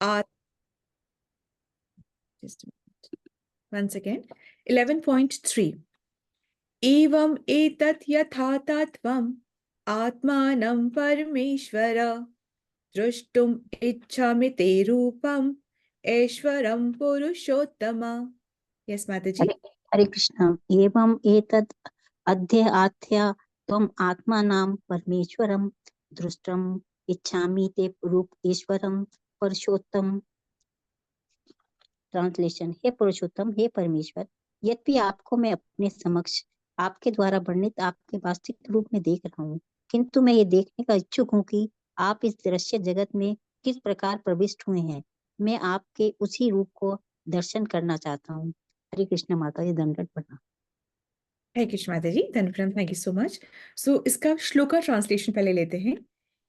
आ just once again 11.3 एवं एतत् यथा तत्त्वम् आत्मानं परमेश्वर द्रष्टुम् इच्छामि ते रूपम् ऐश्वरं पुरुषोत्तम। यस माता जी। हरे हरे कृष्ण। एवं एतद् अद्य आत्या त्वम् आत्मानां परमेश्वरं दृष्टुम् इच्छामि ते रूप ईश्वरं पुरुषोत्तम। ट्रांसलेशन। हे पुरुषोत्तम, हे परमेश्वर, यद्यपि आपको मैं अपने समक्ष आपके द्वारा वर्णित आपके वास्तविक रूप में देख रहा हूँ, किंतु मैं ये देखने का इच्छुक हूँ कि आप इस दृश्य जगत में किस प्रकार प्रविष्ट हुए हैं। मैं आपके उसी रूप को दर्शन करना चाहता हूँ। हरे कृष्ण माता जी, दंडवत प्रणाम। हरे कृष्ण माता जी, धन्यवाद, थैंक यू सो मच। सो इसका श्लोक का ट्रांसलेशन पहले लेते हैं।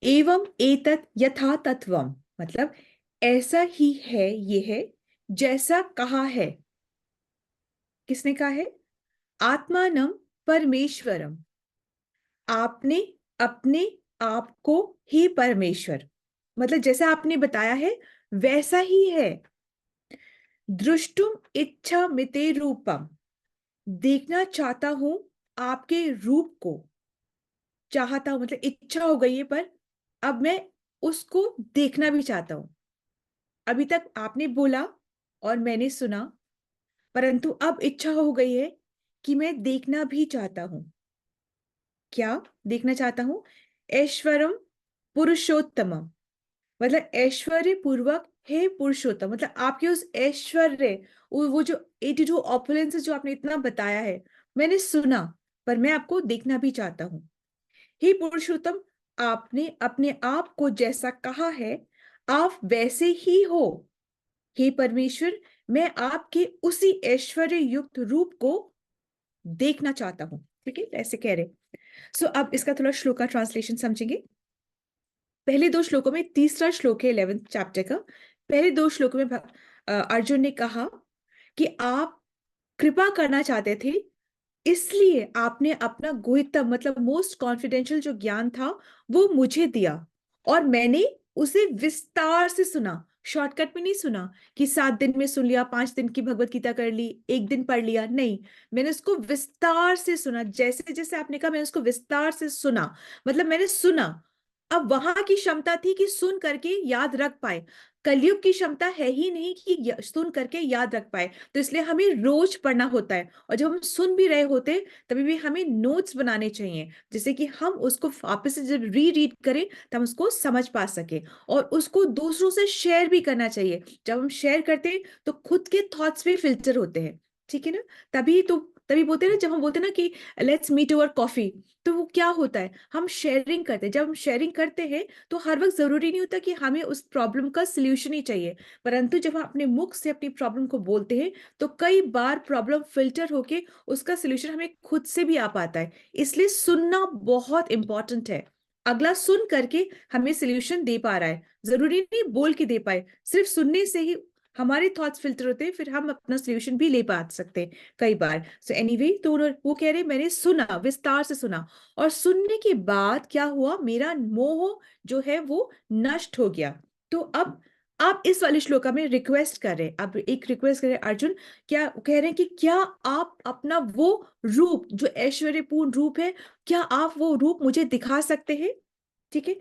एवं एतत् यथा तत्वम मतलब ऐसा ही है, ये है जैसा कहा है। किसने कहा है? आत्मानम परमेश्वरम, आपने अपने आप को ही परमेश्वर, मतलब जैसा आपने बताया है वैसा ही है। दृष्टुम इच्छा मिते रूपम, देखना चाहता हूं आपके रूप को। चाहता हूं मतलब इच्छा हो गई है, पर अब मैं उसको देखना भी चाहता हूं। अभी तक आपने बोला और मैंने सुना, परंतु अब इच्छा हो गई है कि मैं देखना भी चाहता हूं। क्या देखना चाहता हूं? ऐश्वरम पुरुषोत्तमम, मतलब ऐश्वर्य पूर्वक हे पुरुषोत्तम, मतलब आपके उस ऐश्वर्य, वो जो 82 ऑपुलेंस जो आपने इतना बताया है, मैंने सुना, पर मैं आपको देखना भी चाहता हूं। हे पुरुषोत्तम, आपने अपने आप को जैसा कहा है आप वैसे ही हो। हे परमेश्वर, मैं आपके उसी ऐश्वर्य युक्त रूप को देखना चाहता हूं। ठीक है, ऐसे कह रहे। सो अब इसका थोड़ा श्लोक का ट्रांसलेशन समझेंगे। पहले दो श्लोकों में, तीसरा श्लोक है 11th चैप्टर का। पहले दो श्लोकों में अर्जुन ने कहा कि आप कृपा करना चाहते थे, इसलिए आपने अपना गुह्यतम मतलब मोस्ट कॉन्फिडेंशियल जो ज्ञान था वो मुझे दिया, और मैंने उसे विस्तार से सुना। शॉर्टकट में नहीं सुना कि 7 दिन में सुन लिया, 5 दिन की भगवत गीता कर ली, एक दिन पढ़ लिया, नहीं। मैंने उसको विस्तार से सुना, जैसे जैसे आपने कहा मैंने उसको विस्तार से सुना, मतलब मैंने सुना। अब वहां की क्षमता थी कि सुन करके याद रख पाए, कलयुग की क्षमता है ही नहीं कि सुन करके याद रख पाए। तो इसलिए हमें रोज पढ़ना होता है, और जब हम सुन भी रहे होते तभी भी हमें नोट्स बनाने चाहिए, जिससे कि हम उसको वापस से जब रीड करें तो हम उसको समझ पा सके, और उसको दूसरों से शेयर भी करना चाहिए। जब हम शेयर करते हैं तो खुद के थॉट्स भी फिल्टर होते हैं, ठीक है ना। तभी बोलते हैं ना, जब हम बोलते हैं ना कि लेट्स मीट ओवर कॉफी, तो वो क्या होता है, हम शेयरिंग करते हैं। जब हम शेयरिंग करते हैं तो हर वक्त जरूरी नहीं होता कि हमें उस प्रॉब्लम का सिल्यूशन ही चाहिए, परंतु जब हम अपने मुख से अपनी प्रॉब्लम को बोलते हैं तो कई बार प्रॉब्लम फिल्टर होके उसका सिल्यूशन हमें खुद से भी आ पाता है। इसलिए सुनना बहुत इंपॉर्टेंट है। अगला सुन करके हमें सिल्यूशन दे पा रहा है, जरूरी नहीं बोल के दे पाए, सिर्फ सुनने से ही हमारे थॉट्स फिल्टर होते हैं, फिर हम अपना सोल्यूशन भी ले पा सकते हैं कई बार। सो एनीवे, तो वो कह रहे मैंने सुना, विस्तार से सुना, और सुनने के बाद क्या हुआ, मेरा मोह जो है वो नष्ट हो गया। तो अब आप इस वाले श्लोका में रिक्वेस्ट कर रहे हैं, अब एक रिक्वेस्ट कर रहे हैं अर्जुन, क्या कह रहे हैं कि क्या आप अपना वो रूप जो ऐश्वर्यपूर्ण रूप है, क्या आप वो रूप मुझे दिखा सकते हैं? ठीक है,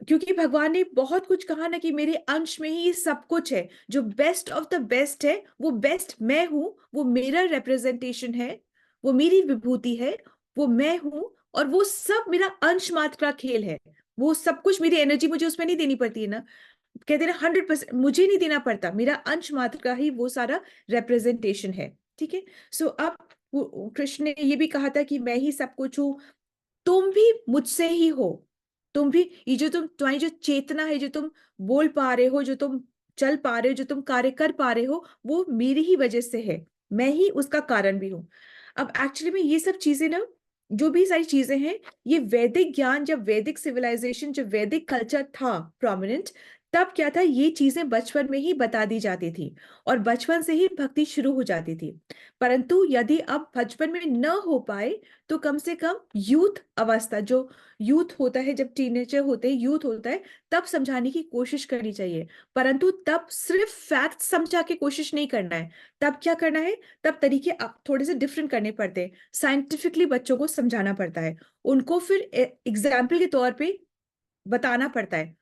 क्योंकि भगवान ने बहुत कुछ कहा ना कि मेरे अंश में ही सब कुछ है, जो बेस्ट ऑफ द बेस्ट है वो बेस्ट मैं हूं, वो मेरा रिप्रेजेंटेशन है, वो मेरी विभूति है, वो मैं हूं, और वो सब मेरा अंश मात्र का खेल है। वो सब कुछ मेरी एनर्जी मुझे उसमें नहीं देनी पड़ती है ना, कहते हैं ना 100% मुझे नहीं देना पड़ता, मेरा अंश मात्र का ही वो सारा रिप्रेजेंटेशन है। ठीक है, सो अब कृष्ण ने ये भी कहा था कि मैं ही सब कुछ हूं, तुम भी मुझसे ही हो। तुम भी, ये जो तुम्हारी जो चेतना है, जो तुम बोल पा रहे हो, जो तुम चल पा रहे हो, जो तुम कार्य कर पा रहे हो, वो मेरी ही वजह से है, मैं ही उसका कारण भी हूं। अब एक्चुअली में ये सब चीजें ना, जो भी सारी चीजें हैं, ये वैदिक ज्ञान, जब वैदिक सिविलाइजेशन, जब वैदिक कल्चर था प्रोमिनेंट, तब क्या था, ये चीजें बचपन में ही बता दी जाती थी और बचपन से ही भक्ति शुरू हो जाती थी। परंतु यदि अब बचपन में न हो पाए तो कम से कम यूथ अवस्था, जो यूथ होता है, जब टीनेजर होते हैं, यूथ होता है, तब समझाने की कोशिश करनी चाहिए। परंतु तब सिर्फ फैक्ट समझा के कोशिश नहीं करना है। तब क्या करना है, तब तरीके थोड़े से डिफरेंट करने पड़ते हैं। साइंटिफिकली बच्चों को समझाना पड़ता है, उनको फिर एग्जाम्पल के तौर पे बताना पड़ता है।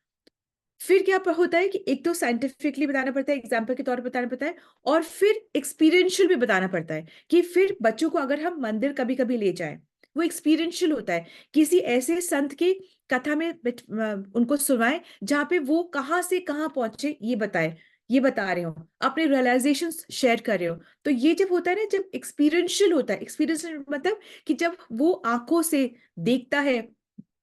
फिर क्या होता है कि एक तो साइंटिफिकली बताना पड़ता है, एग्जाम्पल के तौर पर बताना पड़ता है, और फिर एक्सपीरियंशियल भी बताना पड़ता है कि फिर बच्चों को अगर हम मंदिर कभी कभी ले जाएं, वो एक्सपीरियंशियल होता है, किसी ऐसे संत की कथा में उनको सुनाएं जहां पे वो कहाँ से कहाँ पहुंचे ये बताए, ये बता रहे हो, अपने रियलाइजेशन शेयर कर रहे हो। तो ये जब होता है ना, जब एक्सपीरियंशियल होता है, एक्सपीरियंशियल मतलब कि जब वो आंखों से देखता है,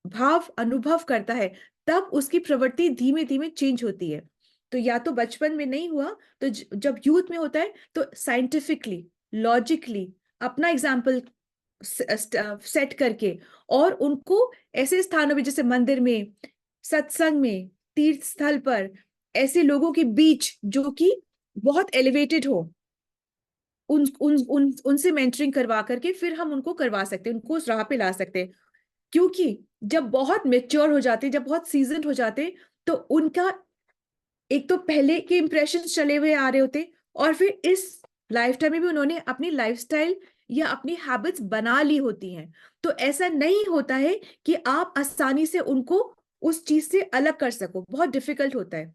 भाव अनुभव करता है, तब उसकी प्रवृत्ति धीमे धीमे चेंज होती है। तो या तो बचपन में नहीं हुआ, तो जब यूथ में होता है तो साइंटिफिकली, लॉजिकली अपना एग्जाम्पल सेट करके, और उनको ऐसे स्थानों में जैसे मंदिर में, सत्संग में, तीर्थ स्थल पर, ऐसे लोगों के बीच जो कि बहुत एलिवेटेड हो, उन उन उन उनसे मेंटरिंग करवा करके फिर हम उनको करवा सकते हैं, उनको उस राह पे ला सकते हैं। क्योंकि जब बहुत मेच्योर हो जाते, जब बहुत सीजन हो जाते, तो उनका एक तो पहले के इंप्रेशन चले हुए आ रहे होते, और फिर इस लाइफ टाइम में भी उन्होंने अपनी लाइफस्टाइल या अपनी हैबिट्स बना ली होती हैं। तो ऐसा नहीं होता है कि आप आसानी से उनको उस चीज से अलग कर सको, बहुत डिफिकल्ट होता है।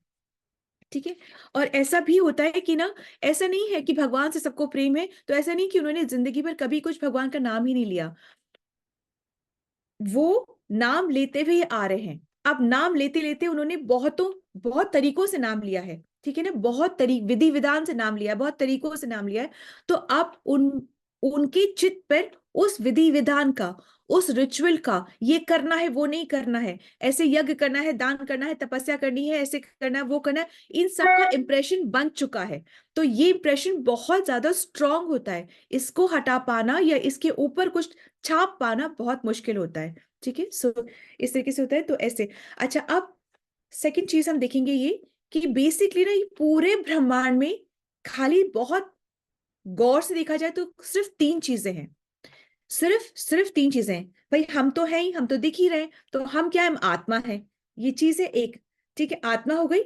ठीक है। और ऐसा भी होता है कि ना, ऐसा नहीं है कि भगवान से सबको प्रेम है तो ऐसा नहीं कि उन्होंने जिंदगी भर कभी कुछ भगवान का नाम ही नहीं लिया, वो नाम लेते हुए आ रहे हैं। अब नाम लेते लेते उन्होंने बहुत तरीकों से नाम लिया है, ठीक है ना, बहुत विधि विधान से नाम लिया है, बहुत तरीकों से नाम लिया है। तो अब उनके चित्त पर उस विधि विधान का, उस रिचुअल का, ये करना है वो नहीं करना है, ऐसे यज्ञ करना है, दान करना है, तपस्या करनी है, ऐसे करना है वो करना है, इन सब का इंप्रेशन बन चुका है। तो ये इंप्रेशन बहुत ज्यादा स्ट्रांग होता है, इसको हटा पाना या इसके ऊपर कुछ छाप पाना बहुत मुश्किल होता है। ठीक है। सो इस तरीके से होता है, तो ऐसे। अच्छा, अब सेकंड चीज हम देखेंगे ये, कि बेसिकली ना, ये पूरे ब्रह्मांड में खाली बहुत गौर से देखा जाए तो सिर्फ तीन चीजें हैं, सिर्फ सिर्फ तीन चीजें हैं। भाई हम तो हैं ही, हम तो दिख ही रहे हैं, तो हम क्या है, हम आत्मा है, ये चीज है एक। ठीक है, आत्मा हो गई।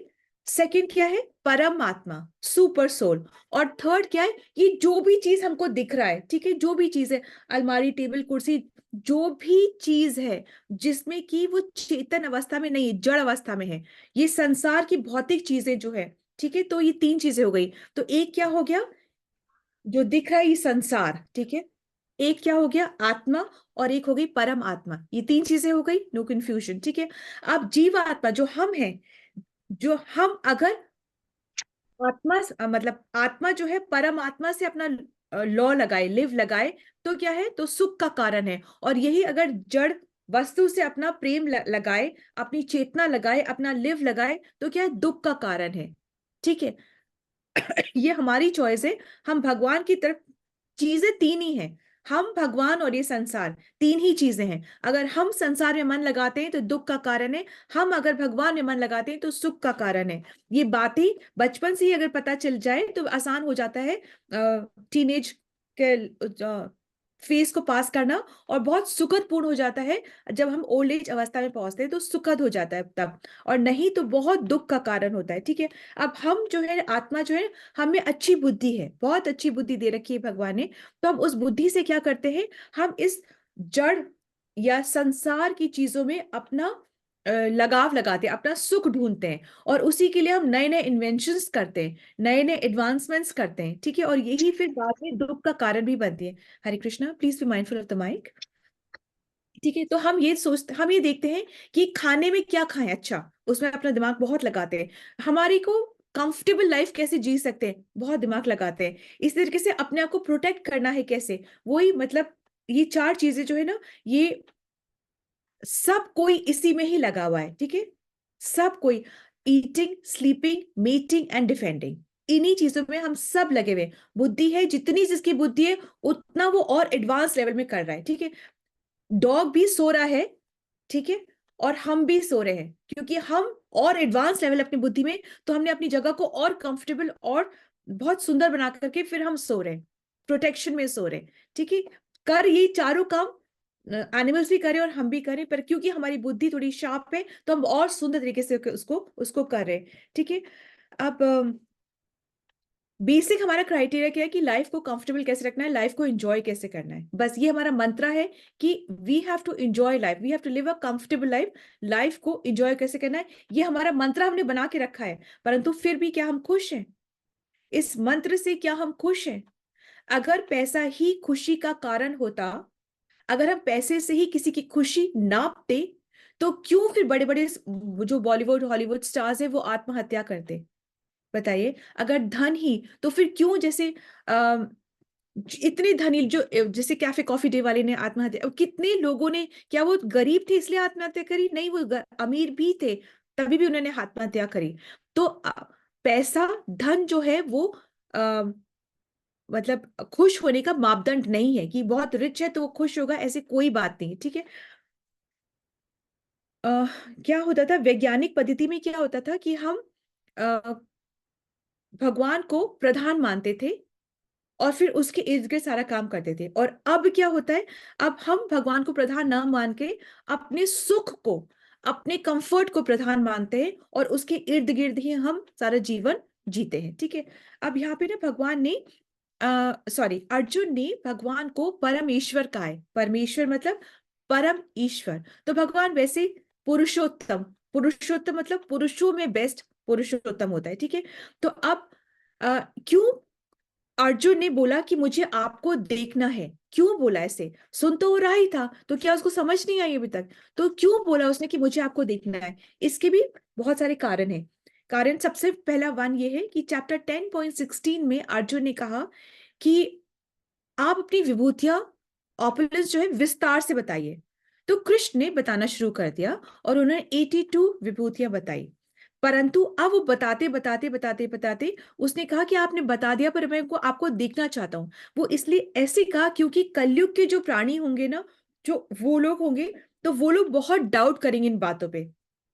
सेकंड क्या है, परम आत्मा, सुपर सोल। और थर्ड क्या है, ये जो भी चीज हमको दिख रहा है, ठीक है, जो भी चीज है, अलमारी, टेबल, कुर्सी, जो भी चीज है जिसमें कि वो चेतन अवस्था में नहीं है, जड़ अवस्था में है, ये संसार की भौतिक चीजें जो है। ठीक है, तो ये तीन चीजें हो गई। तो एक क्या हो गया, जो दिख रहा है ये संसार, ठीक है। एक क्या हो गया, आत्मा। और एक हो गई परम आत्मा, ये तीन चीजें हो गई, नो कंफ्यूजन। ठीक है। अब जीव आत्मा जो हम हैं, जो हम अगर आत्मा मतलब आत्मा जो है परम आत्मा से अपना लॉ लगाए, लिव लगाए, तो क्या है, तो सुख का कारण है। और यही अगर जड़ वस्तु से अपना प्रेम लगाए, अपनी चेतना लगाए, अपना लिव लगाए, तो क्या है, दुख का कारण है। ठीक है। ये हमारी चॉइस है। हम भगवान की तरफ, चीजें तीन ही हैं, हम, भगवान और ये संसार, तीन ही चीजें हैं। अगर हम संसार में मन लगाते हैं तो दुख का कारण है, हम अगर भगवान में मन लगाते हैं तो सुख का कारण है। ये बातें बचपन से ही अगर पता चल जाए तो आसान हो जाता है टीनेज के फेज को पास करना, और बहुत सुखद पूर्ण हो जाता है। जब हम ओल्ड एज अवस्था में पहुंचते हैं तो सुखद हो जाता है तब, और नहीं तो बहुत दुख का कारण होता है। ठीक है। अब हम जो है, आत्मा जो है, हमें अच्छी बुद्धि है, बहुत अच्छी बुद्धि दे रखी है भगवान ने। तो हम उस बुद्धि से क्या करते हैं, हम इस जड़ या संसार की चीजों में अपना लगाव लगाते हैं, अपना सुख ढूंढते हैं, और उसी के लिए हम नए नए इन्वेंशंस करते हैं, नए नए एडवांसमेंट्स करते हैं। ठीक है, और यही फिर बाद में दुख का कारण भी बनती है। Hare Krishna, please be mindful of the mic. ठीक है, तो हम ये देखते हैं कि खाने में क्या खाएं, अच्छा उसमें अपना दिमाग बहुत लगाते हैं। हमारी को कंफर्टेबल लाइफ कैसे जी सकते हैं, बहुत दिमाग लगाते हैं। इस तरीके से अपने आप को प्रोटेक्ट करना है कैसे, वही मतलब, ये चार चीजें जो है ना, ये सब कोई इसी में ही लगा हुआ है। ठीक है, सब कोई, eating, sleeping, meeting and defending, इन्हीं चीजों में हम सब लगे हुए हैं। बुद्धि है, जितनी जिसकी बुद्धि है उतना वो और एडवांस लेवल में कर रहा है। ठीक है, डॉग भी सो रहा है, ठीक है, और हम भी सो रहे हैं, क्योंकि हम और एडवांस लेवल अपनी बुद्धि में, तो हमने अपनी जगह को और कंफर्टेबल और बहुत सुंदर बना करके फिर हम सो रहे हैं, प्रोटेक्शन में सो रहे हैं। ठीक है, कर ये चारों काम एनिमल्स भी करें और हम भी करें, पर क्योंकि हमारी बुद्धि थोड़ी शार्प है तो हम और सुंदर तरीके से उसको उसको कर रहे हैं। ठीक है, अब बेसिक हमारा क्राइटेरिया क्या है कि लाइफ को कंफर्टेबल कैसे रखना है, लाइफ को एंजॉय कैसे करना है, बस ये हमारा मंत्रा है कि we have to enjoy life, we have to live a comfortable life. Life को एंजॉय कैसे करना है, ये हमारा मंत्रा हमने बना के रखा है। परंतु फिर भी क्या हम खुश हैं इस मंत्र से? क्या हम खुश हैं? अगर पैसा ही खुशी का कारण होता, अगर हम पैसे से ही किसी की खुशी नापते, तो क्यों फिर बड़े बड़े जो बॉलीवुड हॉलीवुड स्टार्स है वो आत्महत्या करते? बताइए, अगर धन ही, तो फिर क्यों जैसे आ, इतने धनी जो जैसे कैफे कॉफी डे वाले ने आत्महत्या, कितने लोगों ने, क्या वो गरीब थे इसलिए आत्महत्या करी? नहीं, वो अमीर भी थे तभी भी उन्होंने आत्महत्या करी। तो पैसा धन जो है वो आ, मतलब खुश होने का मापदंड नहीं है कि बहुत रिच है तो वो खुश होगा, ऐसे कोई बात नहीं। ठीक है, क्या होता था वैज्ञानिक पद्धति में, क्या होता था कि हम अ, भगवान को प्रधान मानते थे और फिर उसके इर्द गिर्द सारा काम करते थे। और अब क्या होता है, अब हम भगवान को प्रधान ना मान के अपने सुख को, अपने कंफर्ट को प्रधान मानते हैं और उसके इर्द गिर्द ही हम सारा जीवन जीते हैं। ठीक है, अब यहाँ पे ना भगवान ने सॉरी अर्जुन ने भगवान को परमेश्वर कहा है। परमेश्वर मतलब परम ईश्वर। तो भगवान वैसे पुरुषोत्तम, पुरुषोत्तम मतलब पुरुषों में बेस्ट पुरुषोत्तम होता है। ठीक है, तो अब क्यों अर्जुन ने बोला कि मुझे आपको देखना है? क्यों बोला? ऐसे सुन तो हो रहा ही था, तो क्या उसको समझ नहीं आई अभी तक? तो क्यों बोला उसने कि मुझे आपको देखना है? इसके भी बहुत सारे कारण हैं। कारण सबसे पहला वन ये है कि चैप्टर 10.16 में अर्जुन ने कहा कि आप अपनी विभूतियां, ऑपुलेंस जो है विस्तार से बताइए। तो कृष्ण ने बताना शुरू कर दिया और उन्होंने 82 विभूतियां बताई। परंतु अब वो बताते बताते बताते बताते उसने कहा कि आपने बता दिया पर मैं को आपको देखना चाहता हूं। वो इसलिए ऐसे कहा क्योंकि कलयुग के जो प्राणी होंगे ना, जो वो लोग होंगे, तो वो लोग बहुत डाउट करेंगे इन बातों पे,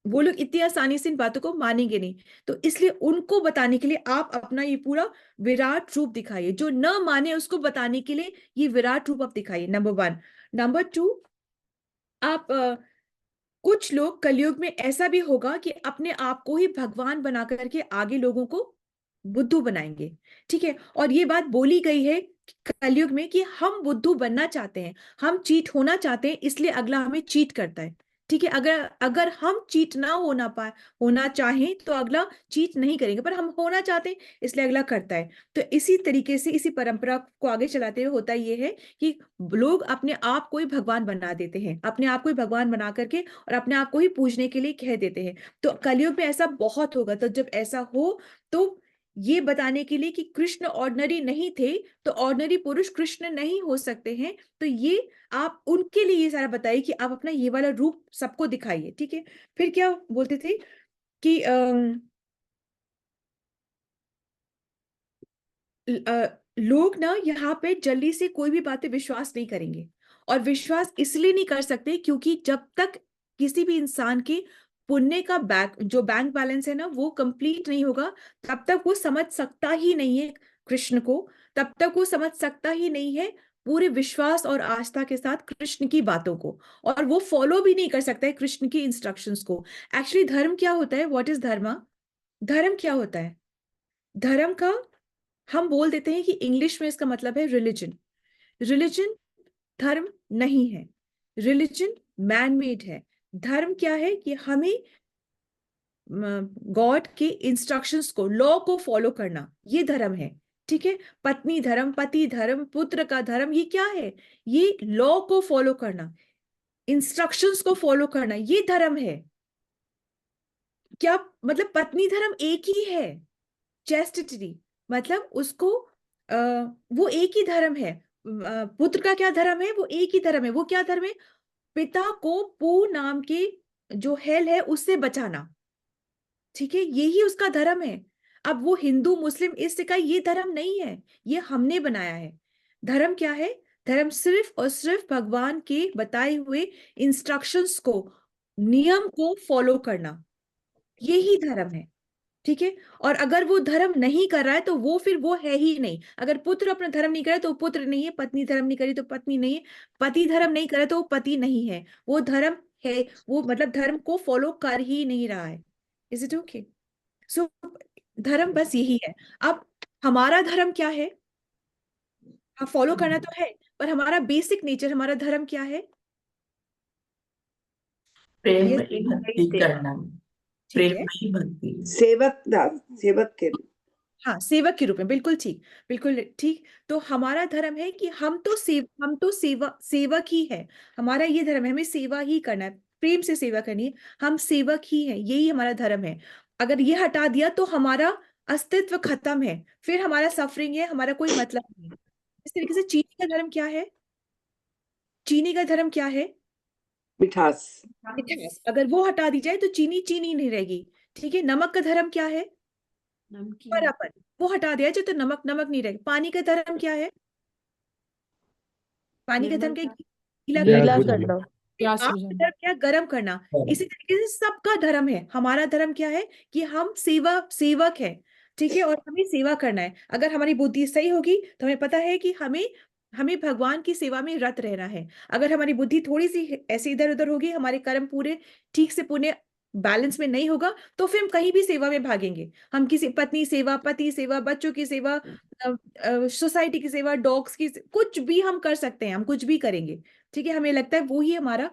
वो लोग इतनी आसानी से इन बातों को मानेंगे नहीं। तो इसलिए उनको बताने के लिए आप अपना ये पूरा विराट रूप दिखाइए, जो न माने उसको बताने के लिए ये विराट रूप आप दिखाइए, नंबर वन। नंबर टू, आप कुछ लोग कलयुग में ऐसा भी होगा कि अपने आप को ही भगवान बना करके आगे लोगों को बुद्धू बनाएंगे। ठीक है, और ये बात बोली गई है कलयुग में कि हम बुद्धू बनना चाहते हैं, हम चीट होना चाहते हैं, इसलिए अगला हमें चीट करता है। ठीक है, अगर अगर हम चीट ना होना पाए, होना चाहें तो अगला चीट नहीं करेंगे, पर हम होना चाहते हैं इसलिए अगला करता है। तो इसी तरीके से इसी परंपरा को आगे चलाते हुए होता ये है कि लोग अपने आप को ही भगवान बना देते हैं, अपने आप को ही भगवान बना करके और अपने आप को ही पूजने के लिए कह देते हैं। तो कलयुग में ऐसा बहुत होगा। तो जब ऐसा हो, तो ये बताने के लिए कि कृष्ण ऑर्डिनरी नहीं थे, तो ऑर्डिनरी पुरुष कृष्ण नहीं हो सकते हैं। तो ये आप उनके लिए ये सारा बताइए कि आप अपना ये वाला रूप सबको दिखाइए। ठीक है, फिर क्या बोलते थे कि लोग ना यहाँ पे जल्दी से कोई भी बातें विश्वास नहीं करेंगे। और विश्वास इसलिए नहीं कर सकते क्योंकि जब तक किसी भी इंसान के पुण्य का बैंक बैलेंस है ना वो कंप्लीट नहीं होगा, तब तक वो समझ सकता ही नहीं है कृष्ण को, तब तक वो समझ सकता ही नहीं है पूरे विश्वास और आस्था के साथ कृष्ण की बातों को, और वो फॉलो भी नहीं कर सकता है कृष्ण की इंस्ट्रक्शंस को। एक्चुअली धर्म क्या होता है? व्हाट इज धर्म? धर्म क्या होता है? धर्म का हम बोल देते हैं कि इंग्लिश में इसका मतलब है रिलीजन। रिलीजन धर्म नहीं है, रिलीजन मैन मेड है। धर्म क्या है कि हमें गॉड के इंस्ट्रक्शंस को, लॉ को फॉलो करना, ये धर्म है। ठीक है, पत्नी धर्म, पति धर्म, पुत्र का धर्म, ये क्या है? ये लॉ को फॉलो करना, इंस्ट्रक्शंस को फॉलो करना, ये धर्म है। क्या मतलब? पत्नी धर्म एक ही है, चेस्टिटी, मतलब उसको आ, वो एक ही धर्म है। पुत्र का क्या धर्म है? वो एक ही धर्म है। वो क्या धर्म है? पिता को पू नाम के जो हेल है उससे बचाना। ठीक है, यही उसका धर्म है। अब वो हिंदू मुस्लिम इससे का ये धर्म नहीं है, ये हमने बनाया है। धर्म क्या है? धर्म सिर्फ और सिर्फ भगवान के बताए हुए इंस्ट्रक्शंस को नियम को फॉलो करना, यही धर्म है। ठीक है। और अगर वो धर्म नहीं कर रहा है तो वो फिर वो है ही नहीं। अगर पुत्र अपना धर्म नहीं करे तो वो पुत्र नहीं है, पत्नी धर्म नहीं करी तो पत्नी नहीं है, पति धर्म नहीं करे तो वो पति नहीं है, वो धर्म है, वो मतलब धर्म को फॉलो कर ही नहीं रहा है। Is it okay? सो धर्म बस यही है। अब हमारा धर्म क्या है? हाँ, फॉलो करना तो है, पर हमारा बेसिक नेचर, हमारा धर्म क्या है? प्रेम ये में ही भक्ति करना, ठीक प्रेम है। में ही भक्ति। सेवक दास, सेवक के रूप। हाँ, सेवक के रूप में, बिल्कुल ठीक, बिल्कुल ठीक। तो हमारा धर्म है कि हम तो सेवक ही है। हमारा ये धर्म है, हमें सेवा ही करना है, प्रेम से सेवा करनी है। हम सेवक ही हैं, यही हमारा धर्म है। अगर ये हटा दिया तो हमारा अस्तित्व खत्म है, फिर हमारा सफरिंग है, हमारा कोई मतलब नहीं। इस तरीके से चीनी का धर्म क्या है? चीनी का धर्म क्या है? मिठास। मिठास। अगर वो हटा दी जाए तो चीनी चीनी नहीं रहेगी। ठीक है। नमक का धर्म क्या है? नमकीन। परापन। वो हटा दिया जाए तो नमक नमक नहीं रहेगा। पानी का धर्म क्या है? पानी का धर्म क्या है? गीला गीला करना। कर लो। प्यास आग का धर्म क्या है? गर्म करना। इसी तरीके से सबका धर्म है। हमारा धर्म क्या है? कि हम सेवक है। ठीक है। और हमें सेवा करना है। अगर हमारी बुद्धि सही होगी तो हमें पता है कि हमें हमें भगवान की सेवा में रत रहना है। अगर हमारी बुद्धि थोड़ी सी ऐसे इधर उधर होगी, हमारे कर्म पूरे ठीक से पूरे बैलेंस में नहीं होगा, तो फिर हम कहीं भी सेवा में भागेंगे। हम किसी पत्नी सेवा, पति सेवा, बच्चों की सेवा, सोसाइटी की सेवा, डॉग्स की कुछ भी हम कर सकते हैं, हम कुछ भी करेंगे। ठीक है। हमें लगता है वो ही हमारा।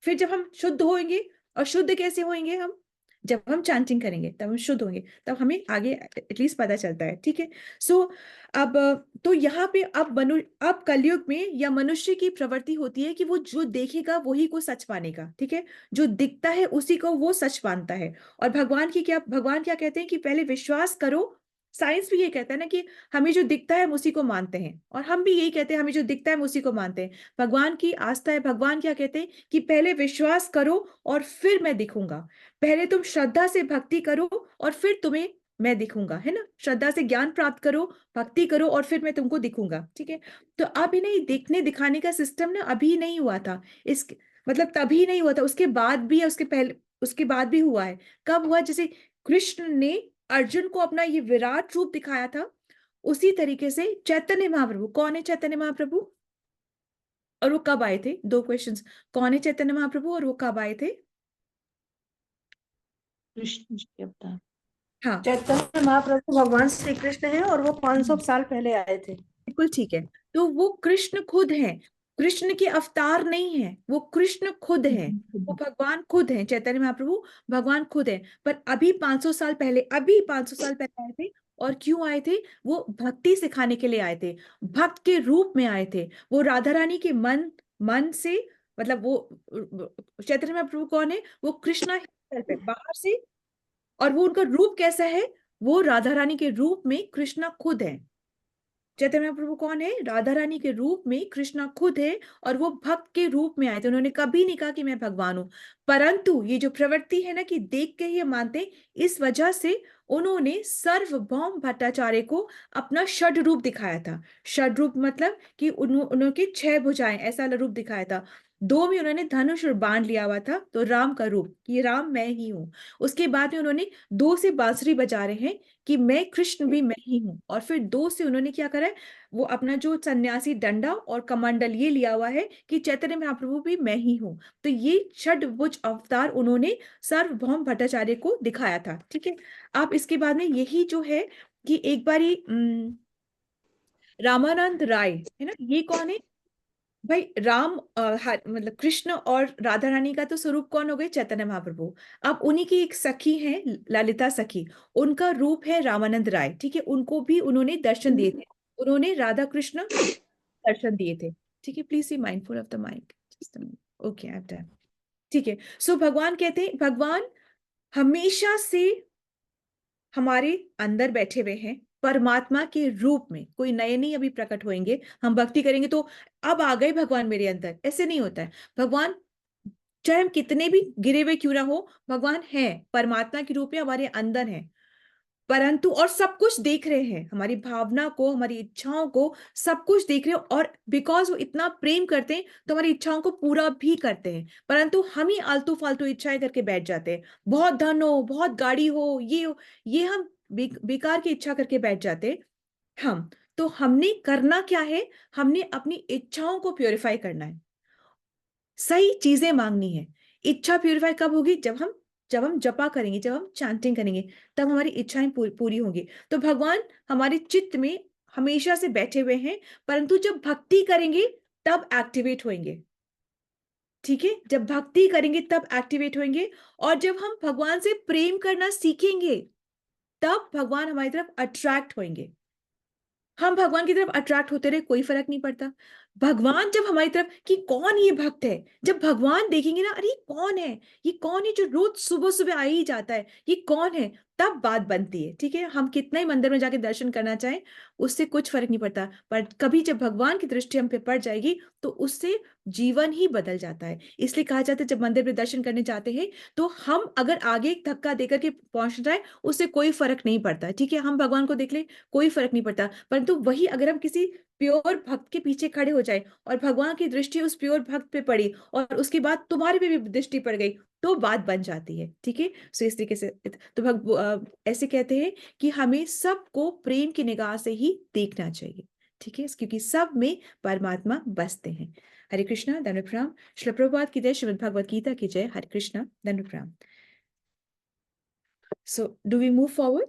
फिर जब हम शुद्ध होंगे, और शुद्ध कैसे होंगे हम? जब हम चैंटिंग करेंगे तब हम शुद्ध होंगे, तब हमें आगे एटलीस्ट पता चलता है। ठीक है। सो अब तो यहाँ पे अब कलयुग में या मनुष्य की प्रवृत्ति होती है कि वो जो देखेगा वही को सच मानेगा। ठीक है। जो दिखता है उसी को वो सच मानता है। और भगवान क्या कहते हैं कि पहले विश्वास करो। साइंस भी ये कहता है ना कि हमें जो दिखता है हम उसी को मानते हैं, और हम भी यही कहते हैं हमें जो दिखता है हम उसी को मानते हैं। भगवान की आस्था है। भगवान क्या कहते हैं कि पहले विश्वास करो और फिर मैं दिखूंगा। पहले तुम श्रद्धा से भक्ति करो और फिर तुम्हें मैं दिखूंगा, है ना? श्रद्धा से ज्ञान प्राप्त करो, भक्ति करो और फिर मैं तुमको दिखूंगा। ठीक है। तो अभी नहीं, देखने दिखाने का सिस्टम ना अभी नहीं हुआ था। इस मतलब तभी नहीं हुआ था, उसके बाद भी है, उसके बाद भी हुआ है। कब हुआ? जैसे कृष्ण ने अर्जुन को अपना ये विराट रूप दिखाया था, उसी तरीके से चैतन्य महाप्रभु, कौन है चैतन्य महाप्रभु और वो कब आए थे? दो क्वेश्चंस। कौन है चैतन्य महाप्रभु और वो कब आए थे? कृष्ण जी अवतार। हाँ, चैतन्य महाप्रभु भगवान श्री कृष्ण है और वो 500 साल पहले आए थे। बिल्कुल ठीक है। तो वो कृष्ण खुद हैं, कृष्ण के अवतार नहीं है, वो कृष्ण खुद हैं, वो भगवान खुद हैं। चैतन्य महाप्रभु भगवान खुद हैं। पर अभी 500 साल पहले, अभी 500 साल पहले आए थे। और क्यों आए थे? वो भक्ति सिखाने के लिए आए थे, भक्त के रूप में आए थे। वो राधा रानी के मन मन से, मतलब वो चैतन्य महाप्रभु कौन है? वो कृष्णा पे बाहर से। और वो उनका रूप कैसा है? वो राधा रानी के रूप में कृष्णा खुद है। चैतन्य महाप्रभु कौन है? राधा रानी के रूप में कृष्णा खुद है। और वो भक्त के रूप में आए थे। उन्होंने कभी नहीं कहा कि मैं भगवान हूं। परंतु ये जो प्रवृत्ति है ना कि देख के ही हम मानते हैं, इस वजह से उन्होंने सर्वभौम भट्टाचार्य को अपना षड रूप दिखाया था। षड रूप मतलब कि उनके 6 भुजाएं, ऐसा रूप दिखाया था। 2 में उन्होंने धनुष और बाण लिया हुआ था, तो राम का रूप, कि राम मैं ही हूँ। उसके बाद में उन्होंने 2 से बांसुरी बजा रहे हैं कि मैं कृष्ण भी मैं ही हूं। और फिर 2 से उन्होंने क्या करा है? वो अपना जो सन्यासी डंडा और कमंडल ये लिया हुआ है कि चैतन्य महाप्रभु भी मैं ही हूं। तो ये षडभुज अवतार उन्होंने सार्वभौम भट्टाचार्य को दिखाया था। ठीक है। आप इसके बाद में यही जो है कि एक बारी रामानंद राय, है ना, ये कौन है भाई? मतलब कृष्ण और राधा रानी का तो स्वरूप कौन हो गए? चैतन्य महाप्रभु। अब उन्हीं की एक सखी है, ललिता सखी, उनका रूप है रामानंद राय। ठीक है। उनको भी उन्होंने दर्शन दिए थे, उन्होंने राधा कृष्ण दर्शन दिए थे। ठीक है। Please be mindful of the mic. Okay, I have done. ठीक है। सो भगवान कहते हैं, भगवान हमेशा से हमारे अंदर बैठे हुए हैं, परमात्मा के रूप में। कोई नए नहीं अभी प्रकट होंगे, हम भक्ति करेंगे तो अब आ गए भगवान मेरे अंदर, ऐसे नहीं होता है। भगवान चाहे हम कितने भी गिरे हुए क्यों ना हो, भगवान है, परमात्मा के रूप में हमारे अंदर है। परंतु और सब कुछ देख रहे हैं, हमारी भावना को, हमारी इच्छाओं को, सब कुछ देख रहे हैं, और बिकॉज वो इतना प्रेम करते हैं तो हमारी इच्छाओं को पूरा भी करते हैं। परंतु हम ही आलतू फालतू इच्छाएं करके बैठ जाते हैं, बहुत धन हो, बहुत गाड़ी हो, ये हम बेकार की इच्छा करके बैठ जाते हैं हम। तो हमने करना क्या है, हमने अपनी इच्छाओं को प्योरीफाई करना है, सही चीजें मांगनी है। इच्छा प्यूरिफाई कब होगी, जब हम जपा करेंगे, जब हम चैंटिंग करेंगे, तब हमारी इच्छाएं पूरी होंगी। तो भगवान हमारे चित्त में हमेशा से बैठे हुए हैं, परंतु जब भक्ति करेंगे तब एक्टिवेट होंगे। ठीक है, जब भक्ति करेंगे तब एक्टिवेट होंगे, और जब हम भगवान से प्रेम करना सीखेंगे तब भगवान हमारी तरफ अट्रैक्ट होंगे। हम भगवान की तरफ अट्रैक्ट होते रहे, कोई फर्क नहीं पड़ता। भगवान जब हमारी तरफ, कि कौन ये भक्त है, जब भगवान देखेंगे ना, अरे ये कौन है जो रोज सुबह सुबह आ ही जाता है, ये कौन है, तब बात बनती है। ठीक है, हम कितना ही मंदिर में जाके दर्शन करना चाहें, उससे कुछ फर्क नहीं पड़ता, पर कभी जब भगवान की दृष्टि हम पे पड़ जाएगी तो उससे जीवन ही बदल जाता है। इसलिए कहा जाता है जब मंदिर में दर्शन करने जाते हैं तो हम अगर आगे धक्का देकर के पहुंच जाए उससे कोई फर्क नहीं पड़ता। ठीक है, हम भगवान को देख ले, कोई फर्क नहीं पड़ता, परंतु वही अगर हम किसी प्योर भक्त के पीछे खड़े हो जाए और भगवान की दृष्टि उस प्योर भक्त पे पड़ी और उसके बाद तुम्हारे पे भी दृष्टि पड़ गई, तो बात बन जाती है। ठीक है, सो इस तरीके से तो ऐसे कहते हैं कि हमें सबको प्रेम की निगाह से ही देखना चाहिए। ठीक है, क्योंकि सब में परमात्मा बसते हैं। हरे कृष्णा, धन्यवाद प्रणाम। श्रील प्रभुपाद की जय, श्रीमद् भगवद गीता की जय। हरे कृष्णा, धन्यवाद प्रणाम। So do we move forward?